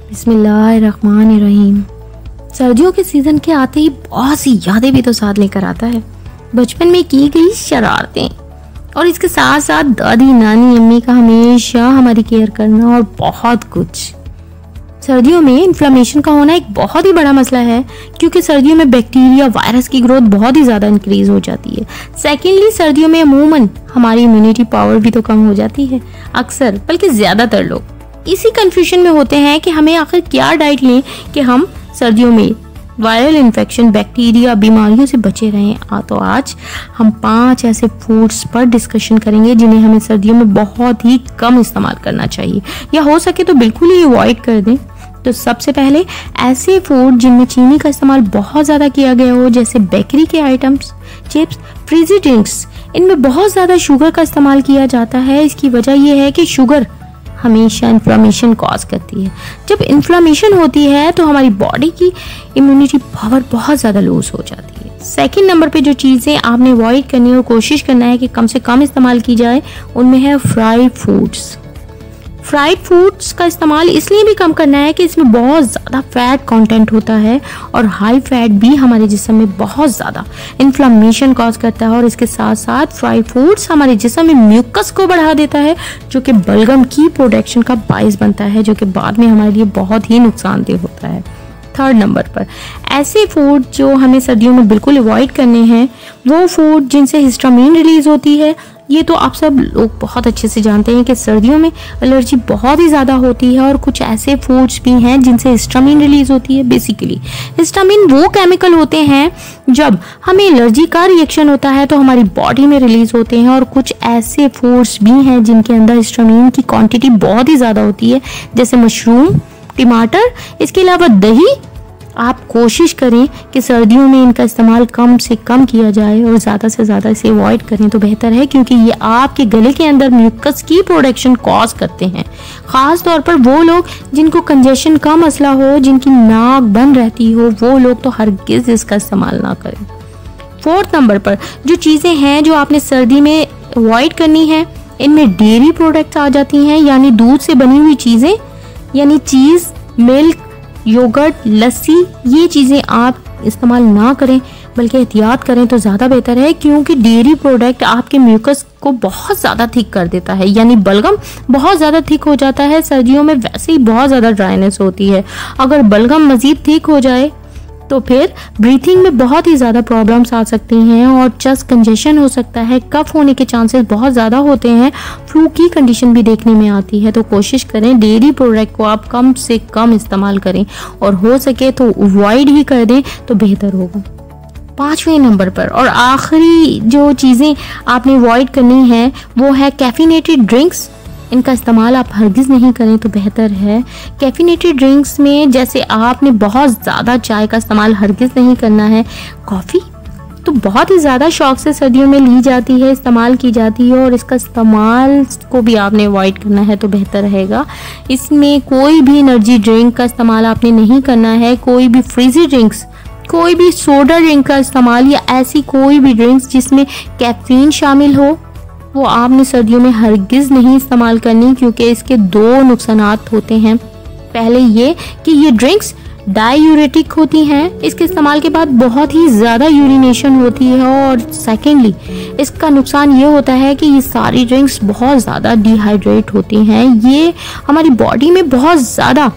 बिस्मिल्लाहिर्रहमानिर्रहीम। सर्दियों के सीज़न के आते ही बहुत सी यादें भी तो साथ लेकर आता है। बचपन में की गई शरारतें और इसके साथ साथ दादी नानी अम्मी का हमेशा हमारी केयर करना और बहुत कुछ। सर्दियों में इन्फ्लेमेशन का होना एक बहुत ही बड़ा मसला है, क्योंकि सर्दियों में बैक्टीरिया वायरस की ग्रोथ बहुत ही ज़्यादा इंक्रीज हो जाती है। सेकेंडली, सर्दियों में अमूमन हमारी इम्यूनिटी पावर भी तो कम हो जाती है। अक्सर बल्कि ज़्यादातर लोग इसी कंफ्यूजन में होते हैं कि हमें आखिर क्या डाइट लें कि हम सर्दियों में वायरल इन्फेक्शन, बैक्टीरिया, बीमारियों से बचे रहें। तो आज हम 5 ऐसे फूड्स पर डिस्कशन करेंगे जिन्हें हमें सर्दियों में बहुत ही कम इस्तेमाल करना चाहिए, या हो सके तो बिल्कुल ही अवॉइड कर दें। तो सबसे पहले ऐसे फूड जिनमें चीनी का इस्तेमाल बहुत ज़्यादा किया गया हो, जैसे बेकरी के आइटम्स, चिप्स, फ्रीजी ड्रिंक्स। इनमें बहुत ज़्यादा शुगर का इस्तेमाल किया जाता है। इसकी वजह यह है कि शुगर हमेशा इन्फ्लेमेशन कॉज करती है। जब इन्फ्लेमेशन होती है तो हमारी बॉडी की इम्यूनिटी पावर बहुत ज़्यादा लूज हो जाती है। सेकंड नंबर पे जो चीज़ें आपने अवॉइड करनी है और कोशिश करना है कि कम से कम इस्तेमाल की जाए, उनमें है फ्राइड फूड्स। फ्राइड फूड्स का इस्तेमाल इसलिए भी कम करना है कि इसमें बहुत ज़्यादा फैट कंटेंट होता है, और हाई फैट भी हमारे जिस्म में बहुत ज़्यादा इन्फ्लेमेशन कॉज करता है। और इसके साथ साथ फ्राइड फूड्स हमारे जिस्म में म्यूकस को बढ़ा देता है, जो कि बलगम की प्रोडक्शन का बाइस बनता है, जो कि बाद में हमारे लिए बहुत ही नुकसानदेह होता है। थर्ड नंबर पर ऐसे फूड जो हमें सर्दियों में बिल्कुल अवॉइड करने हैं, वो फूड जिनसे हिस्टामिन रिलीज होती है। ये तो आप सब लोग बहुत अच्छे से जानते हैं कि सर्दियों में एलर्जी बहुत ही ज़्यादा होती है, और कुछ ऐसे फूड्स भी हैं जिनसे हिस्टामिन रिलीज होती है। बेसिकली हिस्टामिन वो केमिकल होते हैं जब हमें एलर्जी का रिएक्शन होता है तो हमारी बॉडी में रिलीज होते हैं, और कुछ ऐसे फूड्स भी हैं जिनके अंदर हिस्टामिन की क्वांटिटी बहुत ही ज़्यादा होती है, जैसे मशरूम, टमाटर, इसके अलावा दही। आप कोशिश करें कि सर्दियों में इनका इस्तेमाल कम से कम किया जाए और ज़्यादा से ज़्यादा इसे अवॉइड करें तो बेहतर है, क्योंकि ये आपके गले के अंदर म्यूकस की प्रोडक्शन कॉज करते हैं। ख़ास तौर पर वो लोग जिनको कंजेशन का मसला हो, जिनकी नाक बंद रहती हो, वो लोग तो हरगिज़ इसका इस्तेमाल ना करें। फोर्थ नंबर पर जो चीज़ें हैं जो आपने सर्दी में अवॉइड करनी है, इनमें डेयरी प्रोडक्ट्स आ जाती हैं, यानी दूध से बनी हुई चीज़ें, यानी चीज़, मिल्क, योगर्ट, लस्सी। ये चीज़ें आप इस्तेमाल ना करें, बल्कि एहतियात करें तो ज़्यादा बेहतर है, क्योंकि डेयरी प्रोडक्ट आपके म्यूकस को बहुत ज़्यादा थिक कर देता है, यानी बलगम बहुत ज़्यादा थिक हो जाता है। सर्दियों में वैसे ही बहुत ज़्यादा ड्राइनेस होती है, अगर बलगम मज़ीद थिक हो जाए तो फिर ब्रीथिंग में बहुत ही ज़्यादा प्रॉब्लम्स आ सकती हैं, और चेस्ट कंजेशन हो सकता है, कफ होने के चांसेस बहुत ज़्यादा होते हैं, फ्लू की कंडीशन भी देखने में आती है। तो कोशिश करें डेयरी प्रोडक्ट को आप कम से कम इस्तेमाल करें, और हो सके तो अवॉइड ही कर दें तो बेहतर होगा। 5वें नंबर पर और आखिरी जो चीज़ें आपने अवॉइड करनी है, वो है कैफिनेटेड ड्रिंक्स। इनका इस्तेमाल आप हरगिज़ नहीं करें तो बेहतर है। कैफिनेटेड ड्रिंक्स में जैसे आपने बहुत ज़्यादा चाय का इस्तेमाल हरगिज़ नहीं करना है। कॉफ़ी तो बहुत ही ज़्यादा शौक से सर्दियों में ली जाती है, इस्तेमाल की जाती है, और इसका इस्तेमाल को भी आपने अवॉइड करना है तो बेहतर रहेगा। इसमें कोई भी एनर्जी ड्रिंक का इस्तेमाल आपने नहीं करना है, कोई भी फ्रीजी ड्रिंक्स, कोई भी सोडा ड्रिंक का इस्तेमाल, या ऐसी कोई भी ड्रिंक्स जिसमें कैफीन शामिल हो, वो आपने सर्दियों में हरगिज़ नहीं इस्तेमाल करनी, क्योंकि इसके 2 नुकसानात होते हैं। पहले ये कि ये ड्रिंक्स डायूरेटिक होती हैं, इसके इस्तेमाल के बाद बहुत ही ज़्यादा यूरिनेशन होती है, और सेकेंडली इसका नुकसान ये होता है कि ये सारी ड्रिंक्स बहुत ज़्यादा डिहाइड्रेट होती हैं। ये हमारी बॉडी में बहुत ज़्यादा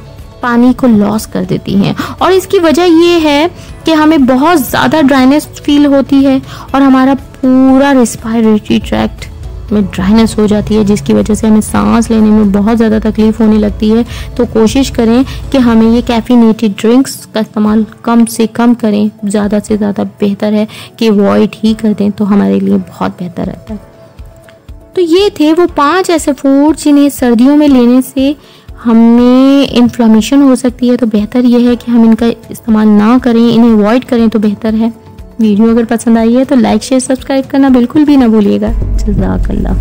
पानी को लॉस कर देती हैं, और इसकी वजह ये है कि हमें बहुत ज़्यादा ड्राइनेस फील होती है, और हमारा पूरा रेस्पिरेटरी ट्रैक्ट में ड्राइनेस हो जाती है, जिसकी वजह से हमें सांस लेने में बहुत ज़्यादा तकलीफ़ होने लगती है। तो कोशिश करें कि हमें ये कैफिनेटेड ड्रिंक्स का इस्तेमाल कम से कम करें, ज़्यादा से ज़्यादा बेहतर है कि अवॉइड ही कर दें तो हमारे लिए बहुत बेहतर रहता है। तो ये थे वो 5 ऐसे फूड जिन्हें सर्दियों में लेने से हमें इन्फ्लेमेशन हो सकती है। तो बेहतर यह है कि हम इनका इस्तेमाल ना करें, इन्हें अवॉइड करें तो बेहतर है। वीडियो अगर पसंद आई है तो लाइक, शेयर, सब्सक्राइब करना बिल्कुल भी ना भूलिएगा। जज़ाकल्लाह।